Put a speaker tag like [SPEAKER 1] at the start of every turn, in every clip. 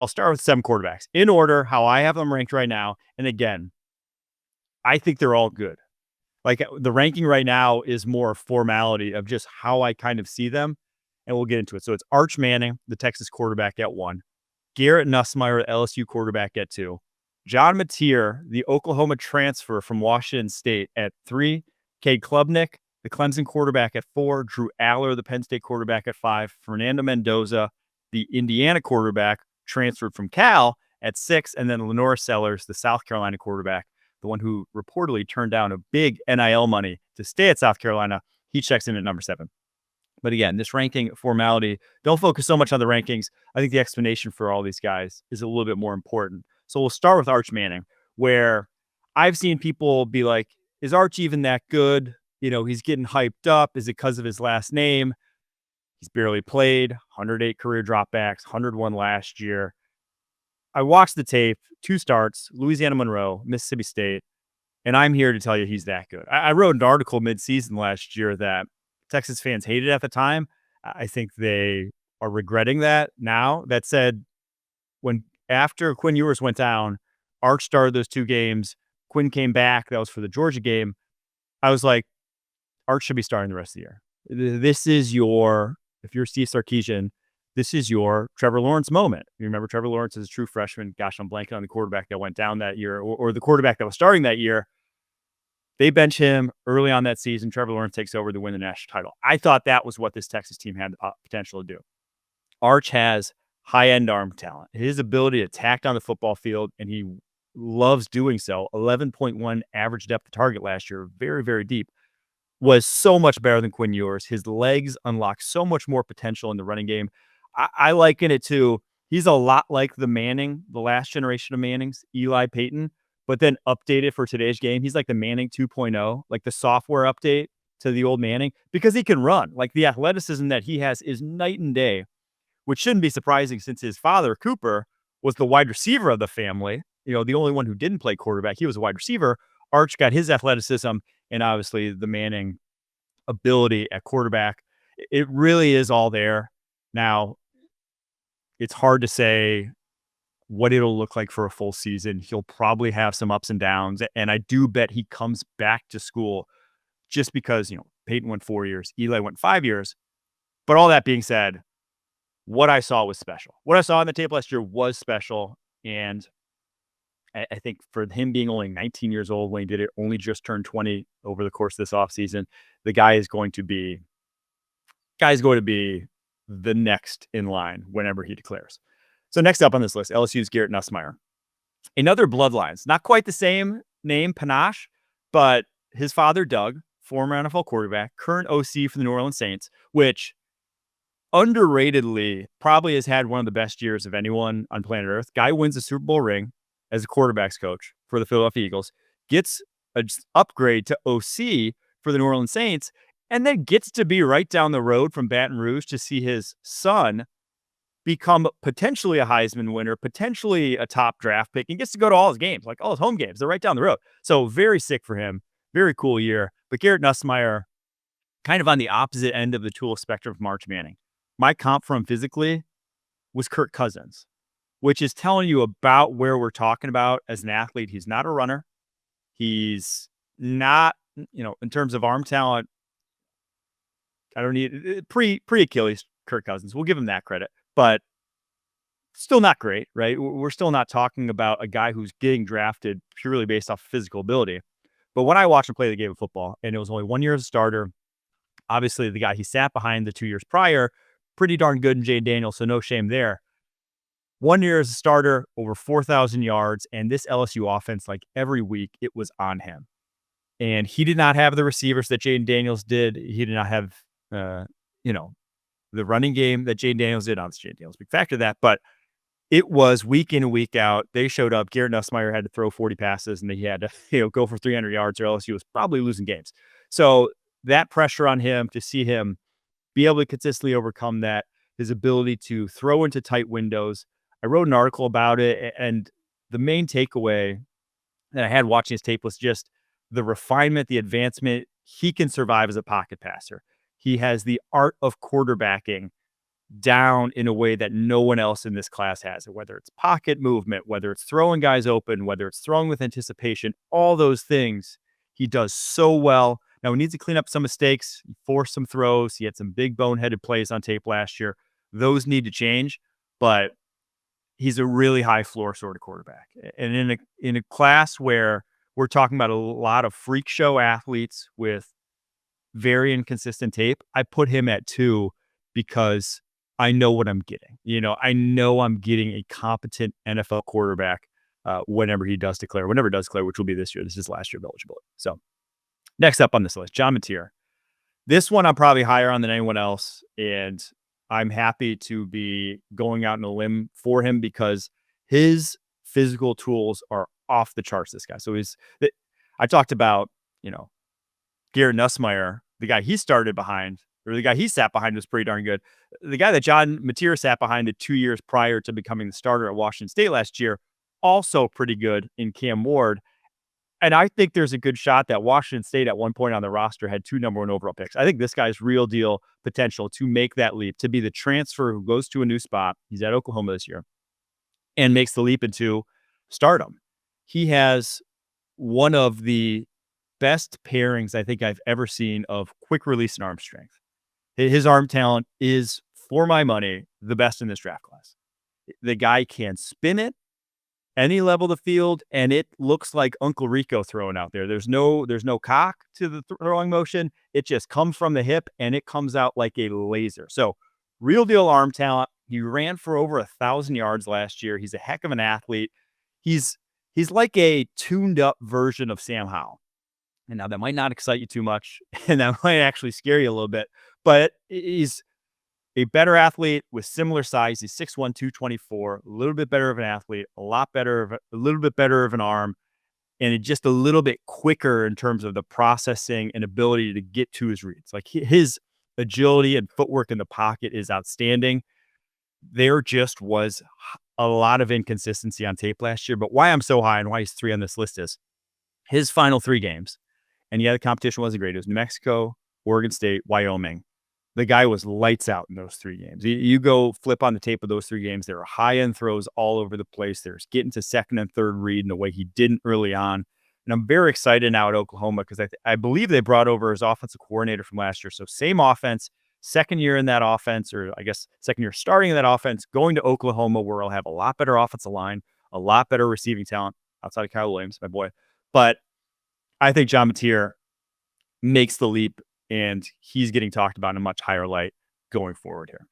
[SPEAKER 1] I'll start with 7 quarterbacks in order how I have them ranked right now. And again, I think they're all good. Like the ranking right now is more a formality of just how I kind of see them, and we'll get into it. So it's Arch Manning, the Texas quarterback, at 1. Garrett Nussmeier, the LSU quarterback, at 2. John Mateer, the Oklahoma transfer from Washington State, at 3. Cade Klubnik, the Clemson quarterback, at 4. Drew Allar, the Penn State quarterback, at 5. Fernando Mendoza, the Indiana quarterback, transferred from Cal, at 6. And then LaNorris Sellers, the South Carolina quarterback, the one who reportedly turned down a big NIL money to stay at South Carolina, he checks in at number 7. But again, this ranking formality, don't focus so much on the rankings. I think the explanation for all these guys is a little bit more important. So we'll start with Arch Manning, where I've seen people be like, is Arch even that good? He's getting hyped up. Is it because of his last name? He's barely played, 108 career dropbacks, 101 last year. I watched the tape, 2 starts, Louisiana Monroe, Mississippi State, and I'm here to tell you he's that good. I wrote an article midseason last year that Texas fans hated at the time. I think they are regretting that now. That said, after Quinn Ewers went down, Arch started those 2 games. Quinn came back. That was for the Georgia game. I was like, Arch should be starting the rest of the year. This is if you're Steve Sarkisian, this is your Trevor Lawrence moment. You remember Trevor Lawrence is a true freshman. Gosh, I'm blanking on the quarterback that went down that year or the quarterback that was starting that year. They bench him early on that season. Trevor Lawrence takes over to win the national title. I thought that was what this Texas team had the potential to do. Arch has high-end arm talent. His ability to attack down the football field, and he loves doing so. 11.1 average depth of target last year, very, very deep, was so much better than Quinn Ewers. His legs unlock so much more potential in the running game. I liken it to, he's a lot like the last generation of Mannings, Eli Payton, but then updated for today's game. He's like the Manning 2.0, like the software update to the old Manning, because he can run. Like the athleticism that he has is night and day, which shouldn't be surprising since his father, Cooper, was the wide receiver of the family. The only one who didn't play quarterback. He was a wide receiver. Arch got his athleticism and obviously the Manning ability at quarterback. It really is all there. Now, it's hard to say what it'll look like for a full season. He'll probably have some ups and downs, and I do bet he comes back to school just because, Peyton went 4 years, Eli went 5 years. But all that being said, what I saw was special. What I saw on the tape last year was special, and I think for him being only 19 years old when he did it, only just turned 20 over the course of this offseason, the guy is going to be the next in line whenever he declares. So next up on this list, LSU's Garrett Nussmeier. Another bloodlines, not quite the same name, panache, but his father, Doug, former NFL quarterback, current OC for the New Orleans Saints, which underratedly probably has had one of the best years of anyone on planet Earth. Guy wins a Super Bowl ring as a quarterback's coach for the Philadelphia Eagles, gets an upgrade to OC for the New Orleans Saints, and then gets to be right down the road from Baton Rouge to see his son become potentially a Heisman winner, potentially a top draft pick, and gets to go to all his games, like all his home games. They're right down the road. So very sick for him. Very cool year. But Garrett Nussmeier, kind of on the opposite end of the tool spectrum from Arch Manning. My comp for him physically was Kirk Cousins, which is telling you about where we're talking about as an athlete. He's not a runner. He's not, in terms of arm talent, I don't need pre-Achilles Kirk Cousins. We'll give him that credit, but still not great, right? We're still not talking about a guy who's getting drafted purely based off physical ability. But when I watched him play the game of football, and it was only 1 year as a starter, obviously the guy he sat behind the 2 years prior, pretty darn good in Jay Daniels, so no shame there. 1 year as a starter, over 4,000 yards, and this LSU offense, like every week, it was on him. And he did not have the receivers that Jaden Daniels did. He did not have, the running game that Jaden Daniels did. Obviously, Jaden Daniels, big factor of that, but it was week in and week out. They showed up. Garrett Nussmeier had to throw 40 passes, and he had to go for 300 yards, or LSU was probably losing games. So that pressure on him, to see him be able to consistently overcome that, his ability to throw into tight windows. I wrote an article about it, and the main takeaway that I had watching his tape was just the refinement, the advancement. He can survive as a pocket passer. He has the art of quarterbacking down in a way that no one else in this class has it, whether it's pocket movement, whether it's throwing guys open, whether it's throwing with anticipation, all those things he does so well. Now he needs to clean up some mistakes, force some throws. He had some big boneheaded plays on tape last year. Those need to change, but he's a really high floor sort of quarterback. And in a class where we're talking about a lot of freak show athletes with very inconsistent tape, I put him at 2 because I know what I'm getting. I know I'm getting a competent NFL quarterback whenever it does declare, which will be this year. This is last year of eligibility. So next up on this list, John Mateer. This one I'm probably higher on than anyone else, and I'm happy to be going out on a limb for him because his physical tools are off the charts, this guy. So I talked about, Garrett Nussmeier, the guy he started behind, or the guy he sat behind was pretty darn good. The guy that John Mateer sat behind the 2 years prior to becoming the starter at Washington State last year, also pretty good in Cam Ward. And I think there's a good shot that Washington State at one point on the roster had 2 number 1 overall picks. I think this guy's real deal potential to make that leap, to be the transfer who goes to a new spot. He's at Oklahoma this year and makes the leap into stardom. He has one of the best pairings I think I've ever seen of quick release and arm strength. His arm talent is, for my money, the best in this draft class. The guy can spin it any level of the field, and it looks like Uncle Rico throwing out there. There's no cock to the throwing motion. It just comes from the hip, and it comes out like a laser. So real deal arm talent. He ran for over 1,000 yards last year. He's a heck of an athlete. He's like a tuned up version of Sam Howell. And now that might not excite you too much, and that might actually scare you a little bit, but he's a better athlete with similar size. He's 6'1", 224, a little bit better of an athlete, a little bit better of an arm, and just a little bit quicker in terms of the processing and ability to get to his reads. Like his agility and footwork in the pocket is outstanding. There just was a lot of inconsistency on tape last year, but why I'm so high and why he's 3 on this list is his final 3 games. And yeah, the competition wasn't great. It was New Mexico, Oregon State, Wyoming. The guy was lights out in those 3 games. You go flip on the tape of those 3 games. There are high-end throws all over the place. There's getting to second and third read in the way he didn't early on. And I'm very excited now at Oklahoma because I believe they brought over his offensive coordinator from last year. So same offense, second year in that offense, or I guess second year starting in that offense, going to Oklahoma where he'll have a lot better offensive line, a lot better receiving talent outside of Kyle Williams, my boy. But I think John Mateer makes the leap, and he's getting talked about in a much higher light going forward here.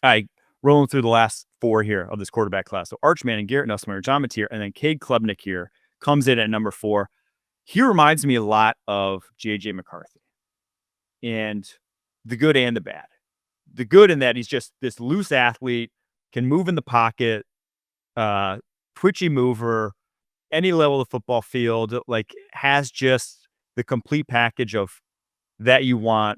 [SPEAKER 1] All right, rolling through the last 4 here of this quarterback class. So Arch Manning, Garrett Nussmeier, John Mateer, and then Cade Klubnik here comes in at number 4. He reminds me a lot of J.J. McCarthy, and the good and the bad. The good in that he's just this loose athlete, can move in the pocket, twitchy mover, any level of the football field, like has just the complete package of that you want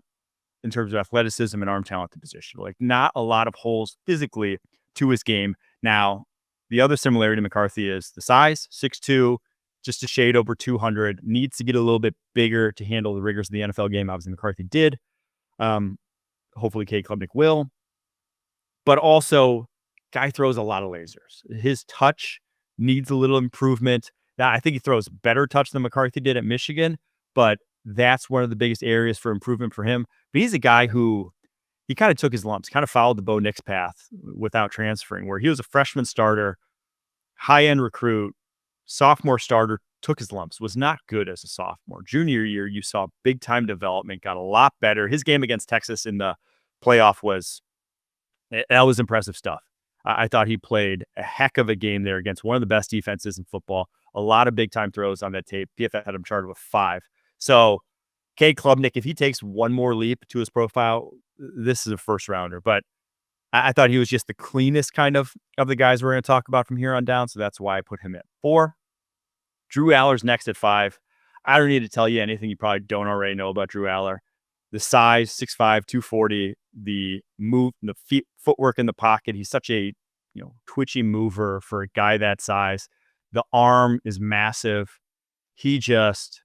[SPEAKER 1] in terms of athleticism and arm talent to position. Like not a lot of holes physically to his game. Now, the other similarity to McCarthy is the size, 6'2", just a shade over 200, needs to get a little bit bigger to handle the rigors of the NFL game. Obviously, McCarthy did. Hopefully, Cade Klubnik will. But also, guy throws a lot of lasers. His touch needs a little improvement. Now, I think he throws better touch than McCarthy did at Michigan, but that's one of the biggest areas for improvement for him. But he's a guy who he kind of took his lumps, kind of followed the Bo Nix path without transferring, where he was a freshman starter, high-end recruit, sophomore starter, took his lumps, was not good as a sophomore. Junior year, you saw big-time development, got a lot better. His game against Texas in the playoff was impressive stuff. I thought he played a heck of a game there against one of the best defenses in football. A lot of big-time throws on that tape. PFF had him charted with 5. So Cade Klubnik, if he takes one more leap to his profile, this is a first-rounder. But I thought he was just the cleanest kind of the guys we're going to talk about from here on down, so that's why I put him at 4. Drew Allar's next at 5. I don't need to tell you anything you probably don't already know about Drew Allar. The size, 6'5", 240, the move, the footwork in the pocket. He's such a twitchy mover for a guy that size. The arm is massive. He just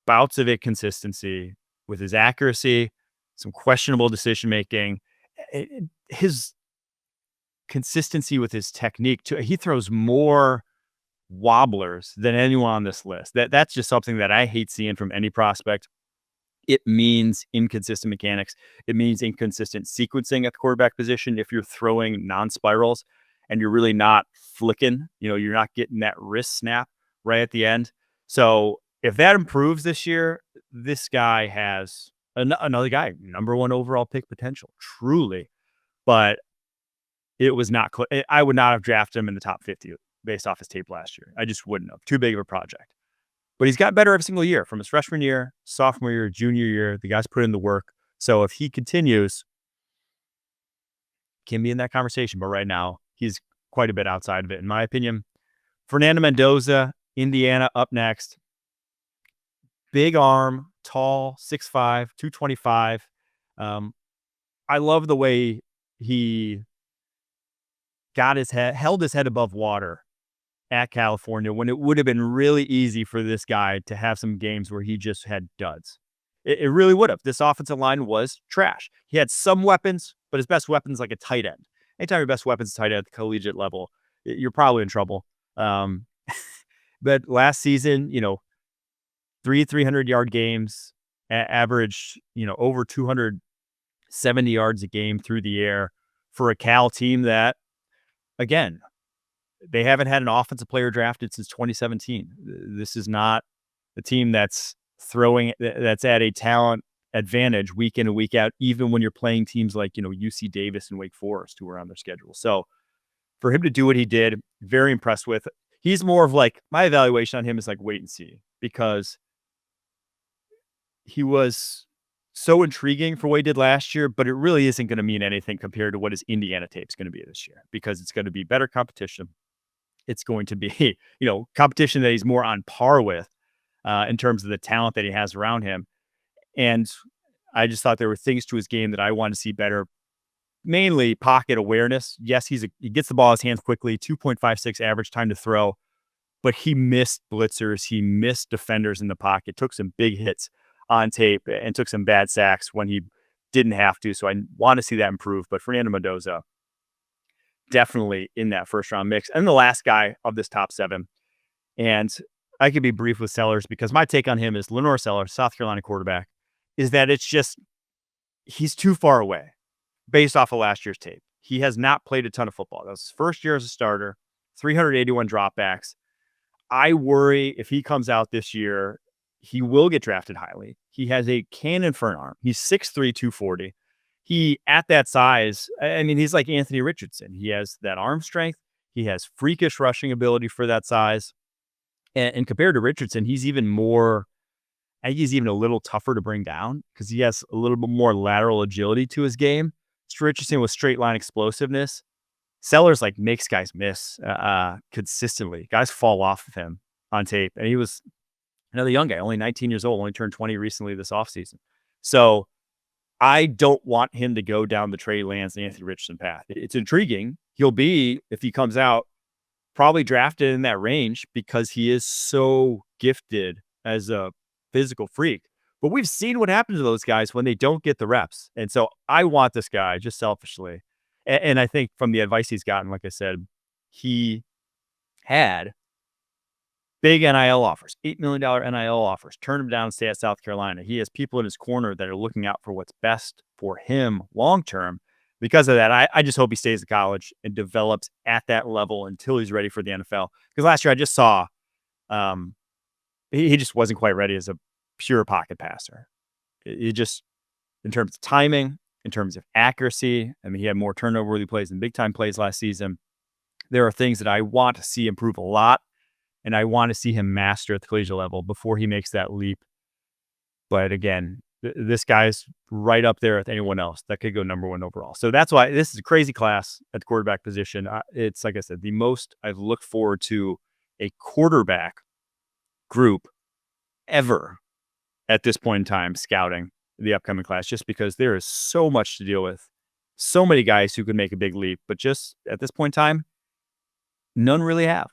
[SPEAKER 1] bouts of inconsistency with his accuracy, some questionable decision making, his consistency with his technique too. He throws more wobblers than anyone on this list. That's just something that I hate seeing from any prospect. It means inconsistent mechanics. It means inconsistent sequencing at the quarterback position. If you're throwing non-spirals and you're really not flicking, you're not getting that wrist snap right at the end. So if that improves this year, this guy has another guy, number one overall pick potential, truly. But it was not, I would not have drafted him in the top 50 based off his tape last year. I just wouldn't have. Too big of a project. But he's got better every single year from his freshman year, sophomore year, junior year. The guy's put in the work. So if he continues, can be in that conversation. But right now, he's quite a bit outside of it, in my opinion. Fernando Mendoza, Indiana, up next. Big arm, tall, 6'5", 225. I love the way he held his head above water at California when it would have been really easy for this guy to have some games where he just had duds. It really would have. This offensive line was trash. He had some weapons, but his best weapon's like a tight end. Anytime your best weapon's tight end at the collegiate level, you're probably in trouble. But last season, 300-yard games, averaged, over 270 yards a game through the air for a Cal team that, again, they haven't had an offensive player drafted since 2017. This is not a team that's at a talent advantage week in and week out, even when you're playing teams like, UC Davis and Wake Forest who are on their schedule. So for him to do what he did, very impressed with. He's more of like, my evaluation on him is like wait and see, because he was so intriguing for what he did last year, but it really isn't going to mean anything compared to what his Indiana tape is going to be this year, because it's going to be better competition. It's going to be, competition that he's more on par with in terms of the talent that he has around him. And I just thought there were things to his game that I want to see better, mainly pocket awareness. Yes, he gets the ball in his hands quickly, 2.56 average time to throw, but he missed blitzers. He missed defenders in the pocket, took some big hits on tape, and took some bad sacks when he didn't have to. So I want to see that improve. But Fernando Mendoza, definitely in that first round mix. And the last guy of this top 7, and I could be brief with Sellers because my take on him is LaNorris Sellers, South Carolina quarterback, is that he's too far away based off of last year's tape. He has not played a ton of football. That was his first year as a starter, 381 dropbacks. I worry if he comes out this year, he will get drafted highly. He has a cannon for an arm. He's 6'3", 240. He, at that size, he's like Anthony Richardson. He has that arm strength. He has freakish rushing ability for that size. And compared to Richardson, he's even a little tougher to bring down because he has a little bit more lateral agility to his game. It's Richardson with straight line explosiveness. Sellers makes guys miss consistently. Guys fall off of him on tape. And he was another young guy, only 19 years old, only turned 20 recently this offseason. So I don't want him to go down the Trey Lance and Anthony Richardson path. It's intriguing. He'll be, if he comes out, probably drafted in that range because he is so gifted as a physical freak. But we've seen what happens to those guys when they don't get the reps. And so I want this guy just selfishly. And I think from the advice he's gotten, like I said, he had big NIL offers, $8 million NIL offers. Turn him down and stay at South Carolina. He has people in his corner that are looking out for what's best for him long-term. Because of that, I just hope he stays at college and develops at that level until he's ready for the NFL. Because last year I just saw he just wasn't quite ready as a pure pocket passer. It just, in terms of timing, in terms of accuracy, he had more turnover-worthy plays than big-time plays last season. There are things that I want to see improve a lot, and I want to see him master at the collegiate level before he makes that leap. But again, this guy's right up there with anyone else that could go number 1 overall. So that's why this is a crazy class at the quarterback position. It's, like I said, the most I've looked forward to a quarterback group ever at this point in time scouting the upcoming class, just because there is so much to deal with. So many guys who could make a big leap, but just at this point in time, none really have.